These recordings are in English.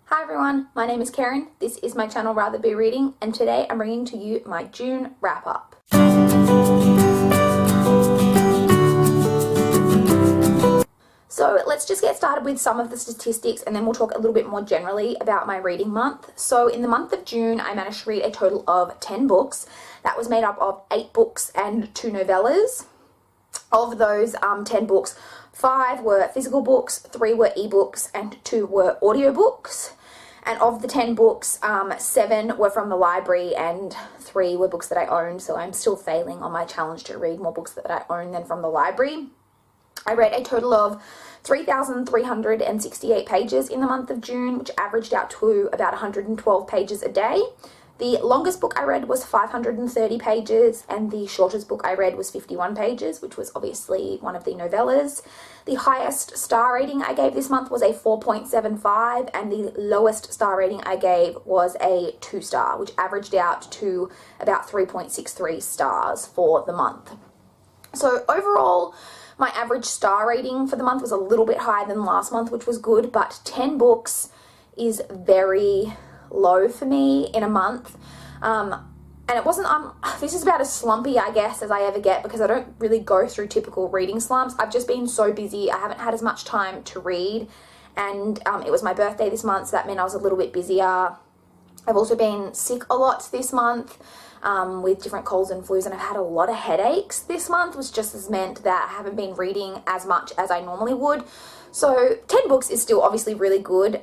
Hi everyone, my name is Karen, this is my channel RatherBeReading, and today I'm bringing to you my June wrap-up. So let's just get started with some of the statistics and then we'll talk a little bit more generally about my reading month. So in the month of June, I managed to read a total of 10 books. That was made up of 8 books and 2 novellas. Of those 10 books, 5 were physical books, 3 were ebooks, and 2 were audiobooks. And of the 10 books, 7 were from the library and 3 were books that I owned. So I'm still failing on my challenge to read more books that I own than from the library. I read a total of 3,368 pages in the month of June, which averaged out to about 112 pages a day. The longest book I read was 530 pages, and the shortest book I read was 51 pages, which was obviously one of the novellas. The highest star rating I gave this month was a 4.75, and the lowest star rating I gave was a 2-star, which averaged out to about 3.63 stars for the month. So overall, my average star rating for the month was a little bit higher than last month, which was good, but 10 books is very low for me in a month. And it wasn't, this is about as slumpy, I guess, as I ever get because I don't really go through typical reading slumps. I've just been so busy. I haven't had as much time to read, and it was my birthday this month, so that meant I was a little bit busier. I've also been sick a lot this month with different colds and flus, and I've had a lot of headaches this month, which just has meant that I haven't been reading as much as I normally would. So 10 books is still obviously really good,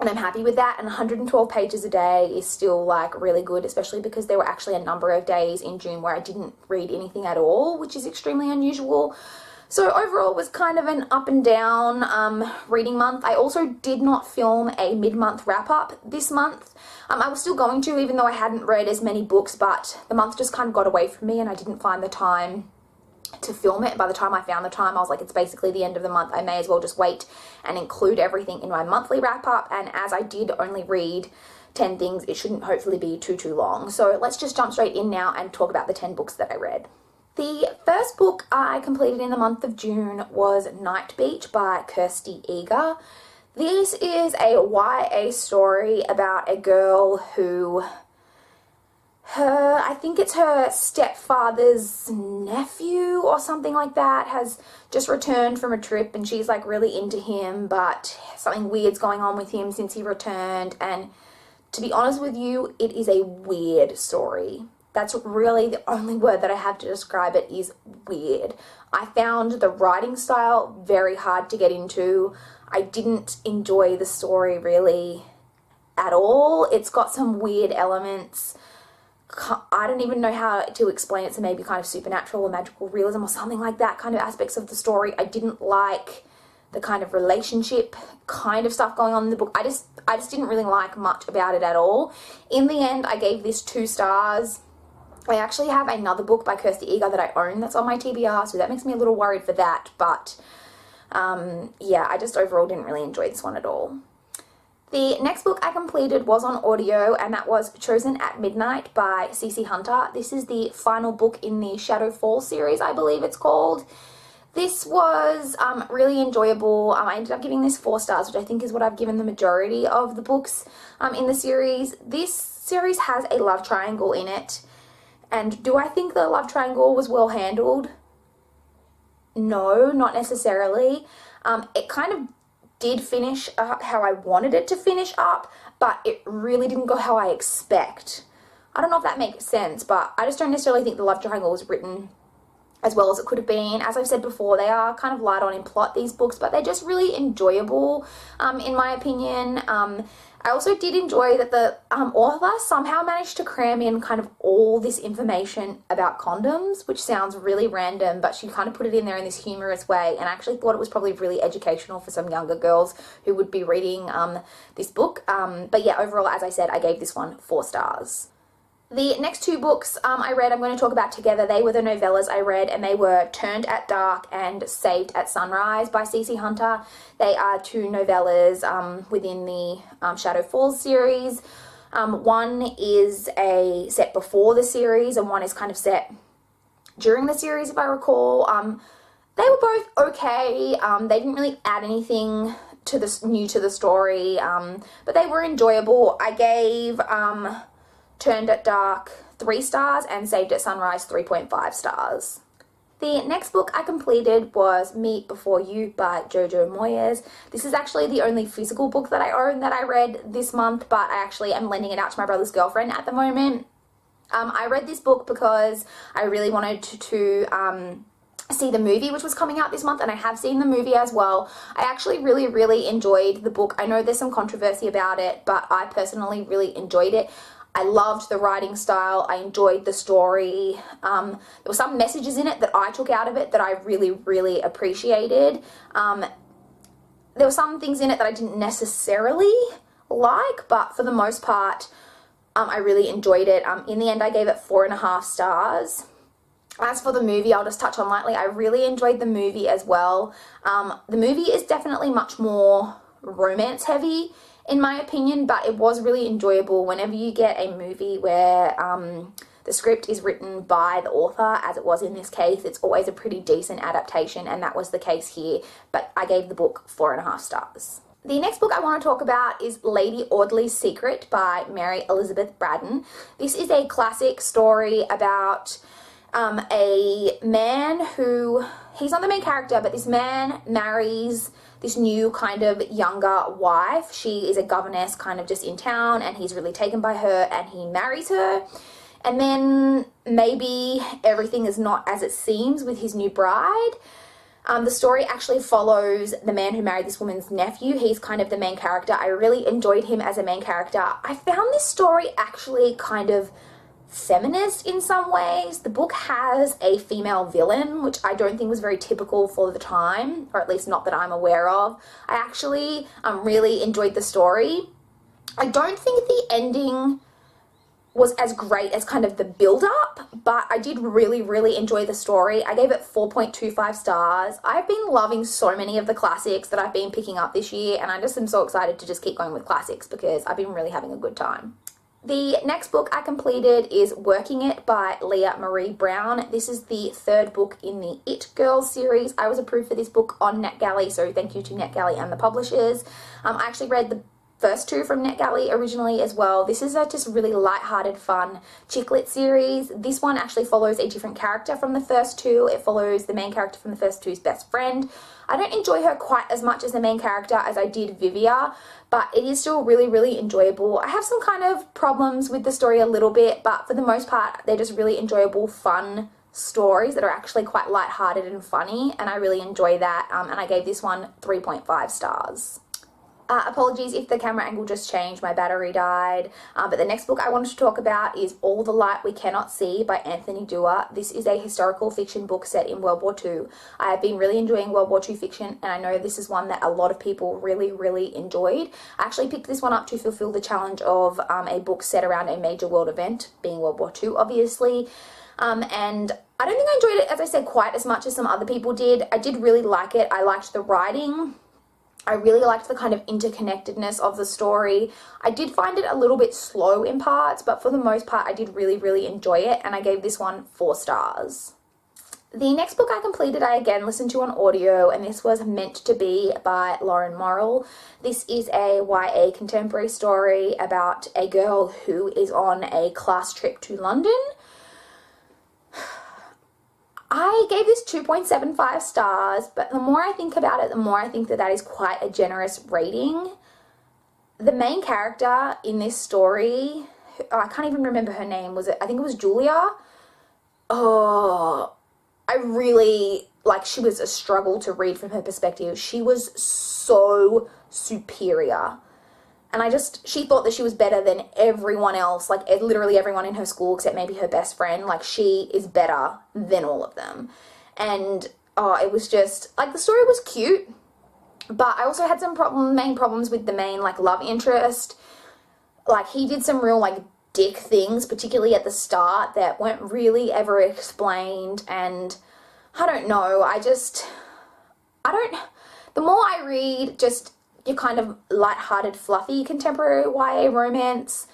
and I'm happy with that, and 112 pages a day is still like really good, especially because there were actually a number of days in June where I didn't read anything at all, which is extremely unusual. So overall, it was kind of an up and down reading month. I also did not film a mid-month wrap-up this month. I was still going to, even though I hadn't read as many books, but the month just kind of got away from me and I didn't find the time to film it. By the time I found the time, I was like, it's basically the end of the month. I may as well just wait and include everything in my monthly wrap-up. And as I did only read 10 things, it shouldn't hopefully be too long. So let's just jump straight in now and talk about the 10 books that I read. The first book I completed in the month of June was Night Beach by Kirsty Eager. This is a YA story about a girl who, I think it's her stepfather's nephew or something like that, has just returned from a trip and she's like really into him, but something weird's going on with him since he returned. And to be honest with you, it is a weird story. That's really the only word that I have to describe it, is weird. I found the writing style very hard to get into. I didn't enjoy the story really at all. It's got some weird elements. I don't even know how to explain it, so maybe kind of supernatural or magical realism or something like that kind of aspects of the story. I didn't like the kind of relationship kind of stuff going on in the book. I just didn't really like much about it at all. In the end, I gave this 2 stars. I actually have another book by Kirsty Eager that I own that's on my TBR, so that makes me a little worried for that, but yeah, I just overall didn't really enjoy this one at all. The next book I completed was on audio, and that was Chosen at Midnight by CC Hunter. This is the final book in the Shadow Fall series, I believe it's called. This was really enjoyable. I ended up giving this 4 stars, which I think is what I've given the majority of the books in the series. This series has a love triangle in it, and do I think the love triangle was well handled? No, not necessarily. It kind of did finish up how I wanted it to finish up, but it really didn't go how I expect. I don't know if that makes sense, but I just don't necessarily think the love triangle was written as well as it could have been. As I've said before, they are kind of light on in plot, these books, but they're just really enjoyable, in my opinion. I also did enjoy that the author somehow managed to cram in kind of all this information about condoms, which sounds really random, but she kind of put it in there in this humorous way, and I actually thought it was probably really educational for some younger girls who would be reading this book. But yeah, overall, as I said, I gave this one 4 stars. The next 2 books I read, I'm going to talk about together. They were the novellas I read, and they were Turned at Dark and Saved at Sunrise by CC Hunter. They are 2 novellas within the Shadow Falls series. One is set before the series, and one is kind of set during the series, if I recall. They were both okay. They didn't really add anything new to the story, but they were enjoyable. I gave Turned at Dark 3 stars and Saved at Sunrise 3.5 stars. The next book I completed was Me Before You by Jojo Moyes. This is actually the only physical book that I own that I read this month, but I actually am lending it out to my brother's girlfriend at the moment. I read this book because I really wanted to see the movie, which was coming out this month, and I have seen the movie as well. I actually really enjoyed the book. I know there's some controversy about it, but I personally really enjoyed it. I loved the writing style. I enjoyed the story. There were some messages in it that I took out of it that I really appreciated. There were some things in it that I didn't necessarily like, but for the most part, I really enjoyed it. In the end, I gave it 4.5 stars. As for the movie, I'll just touch on lightly. I really enjoyed the movie as well. The movie is definitely much more romance heavy, in my opinion, but it was really enjoyable. Whenever you get a movie where the script is written by the author, as it was in this case, it's always a pretty decent adaptation, and that was the case here, but I gave the book 4.5 stars. The next book I want to talk about is Lady Audley's Secret by Mary Elizabeth Braddon. This is a classic story about a man who, he's not the main character, but this man marries this new kind of younger wife. She is a governess kind of just in town, and he's really taken by her, and he marries her. And then maybe everything is not as it seems with his new bride. The story actually follows the man who married this woman's nephew. He's kind of the main character. I really enjoyed him as a main character. I found this story actually kind of feminist in some ways. The book has a female villain, which I don't think was very typical for the time, or at least not that I'm aware of. I actually really enjoyed the story. I don't think the ending was as great as kind of the build-up, but I did really enjoy the story. I gave it 4.25 stars. I've been loving so many of the classics that I've been picking up this year, and I just am so excited to just keep going with classics because I've been really having a good time. The next book I completed is Working It by Leah Marie Brown. This is the 3rd book in the It Girls series. I was approved for this book on NetGalley, so thank you to NetGalley and the publishers. I actually read the first 2 from NetGalley originally as well. This is a just really light-hearted, fun chick lit series. This one actually follows a different character from the first 2. It follows the main character from the first 2's best friend. I don't enjoy her quite as much as the main character as I did Vivia, but it is still really enjoyable. I have some kind of problems with the story a little bit, but for the most part, they're just really enjoyable, fun stories that are actually quite light-hearted and funny, and I really enjoy that, and I gave this one 3.5 stars. Apologies if the camera angle just changed, my battery died. But the next book I wanted to talk about is All the Light We Cannot See by Anthony Dewar. This is a historical fiction book set in World War II. I have been really enjoying World War II fiction, and I know this is one that a lot of people really enjoyed. I actually picked this one up to fulfill the challenge of a book set around a major world event, being World War II, obviously. And I don't think I enjoyed it, as I said, quite as much as some other people did. I did really like it. I liked the writing. I really liked the kind of interconnectedness of the story. I did find it a little bit slow in parts, but for the most part, I did really enjoy it, and I gave this one 4 stars. The next book I completed, I again listened to on audio, and this was Meant to Be by Lauren Morrill. This is a YA contemporary story about a girl who is on a class trip to London. I gave this 2.75 stars, but the more I think about it, the more I think that that is quite a generous rating. The main character in this story, I can't even remember her name, I think it was Julia? Oh, I really, she was a struggle to read from her perspective. She was so superior. And she thought that she was better than everyone else, literally everyone in her school except maybe her best friend. She is better than all of them. And, it was just, the story was cute, but I also had some main problems with the main, love interest. He did some real, dick things, particularly at the start, that weren't really ever explained, and I don't know, the more I read just your kind of light-hearted, fluffy contemporary YA romance,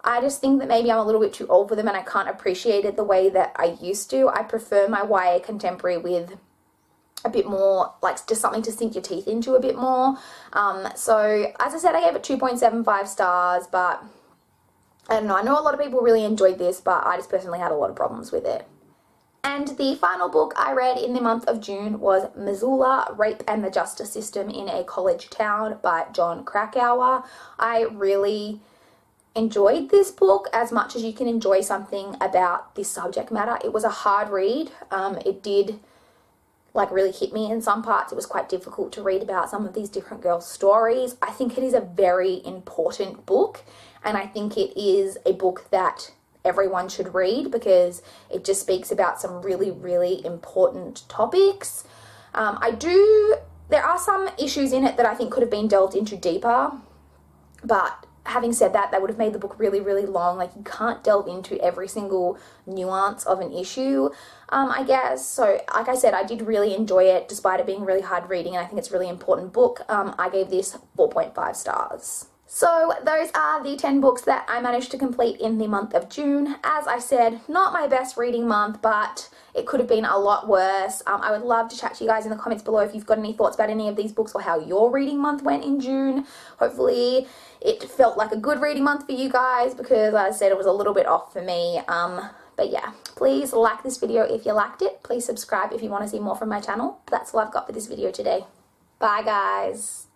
I just think that maybe I'm a little bit too old for them and I can't appreciate it the way that I used to. I prefer my YA contemporary with a bit more, like just something to sink your teeth into a bit more. So as I said, I gave it 2.75 stars, but I don't know, I know a lot of people really enjoyed this, but I just personally had a lot of problems with it. And the final book I read in the month of June was Missoula Rape and the Justice System in a College Town by Jon Krakauer. I really enjoyed this book as much as you can enjoy something about this subject matter. It was a hard read. It did like really hit me in some parts. It was quite difficult to read about some of these different girls' stories. I think it is a very important book, and I think it is a book that everyone should read because it just speaks about some really, really important topics. There are some issues in it that I think could have been delved into deeper, but having said that, that would have made the book really, really long. Like, you can't delve into every single nuance of an issue, I guess. So, like I said, I did really enjoy it despite it being really hard reading, and I think it's a really important book. I gave this 4.5 stars. So those are the 10 books that I managed to complete in the month of June. As I said, not my best reading month, but it could have been a lot worse. I would love to chat to you guys in the comments below if you've got any thoughts about any of these books or how your reading month went in June. Hopefully it felt like a good reading month for you guys because, as I said, it was a little bit off for me. But yeah, please like this video if you liked it. Please subscribe if you want to see more from my channel. That's all I've got for this video today. Bye, guys.